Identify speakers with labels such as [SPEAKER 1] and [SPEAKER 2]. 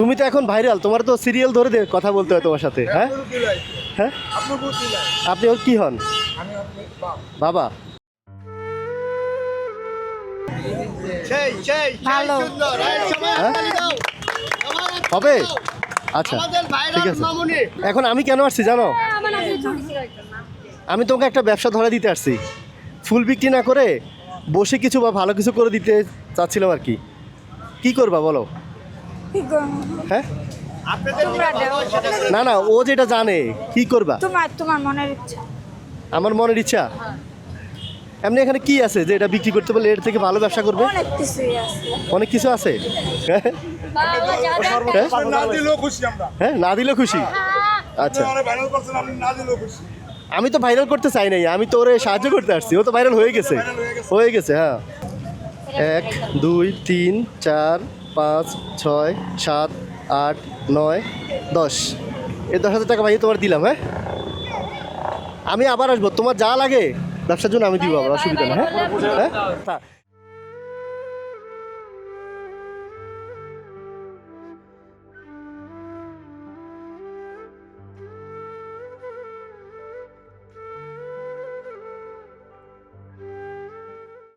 [SPEAKER 1] তুমি তো এখন ভাইরাল, তোমার তো সিরিয়াল ধরে কথা বলতে হয় তোমার সাথে। হ্যাঁ হ্যাঁ, আপনি ওর কি হন? বাবা।
[SPEAKER 2] ভালো
[SPEAKER 1] হবে, আচ্ছা ঠিক আছে। এখন আমি কেন আসছি জানো? আমি তোমাকে একটা ব্যবসা ধরে দিতে আসছি। ফুল বিক্রি না করে বসে কিছু বা ভালো কিছু করে দিতে চাচ্ছিলাম আর কি। কি করবা বলো? হ্যাঁ না না, ও যেটা জানে কি করবা?
[SPEAKER 2] তোমার মনের ইচ্ছা।
[SPEAKER 1] আমার মনের ইচ্ছা। এমনি এখানে কি আছে যে এটা বিক্রি করতে পারলে এর থেকে ভালো ব্যবসা করবে?
[SPEAKER 2] অনেক কিছুই আছে।
[SPEAKER 1] অনেক কিছু আছে। হ্যাঁ, না দিলেও খুশি। আচ্ছা, আমি তো ভাইরাল করতে চাই নাই, আমি তো ওরে সাহায্য করতে আসছি। ও তো ভাইরাল হয়ে গেছে, হয়ে গেছে। হ্যাঁ, 1 2 3 4 5 6 7 8 9 10, এই 10,000 টাকা ভাই তোমার দিলাম। হ্যাঁ, আমি আবার আসবো, তোমার যা লাগে ব্যবসার জন্য আমি দিব, আবার অসুবিধা নেই। হ্যাঁ হ্যাঁ।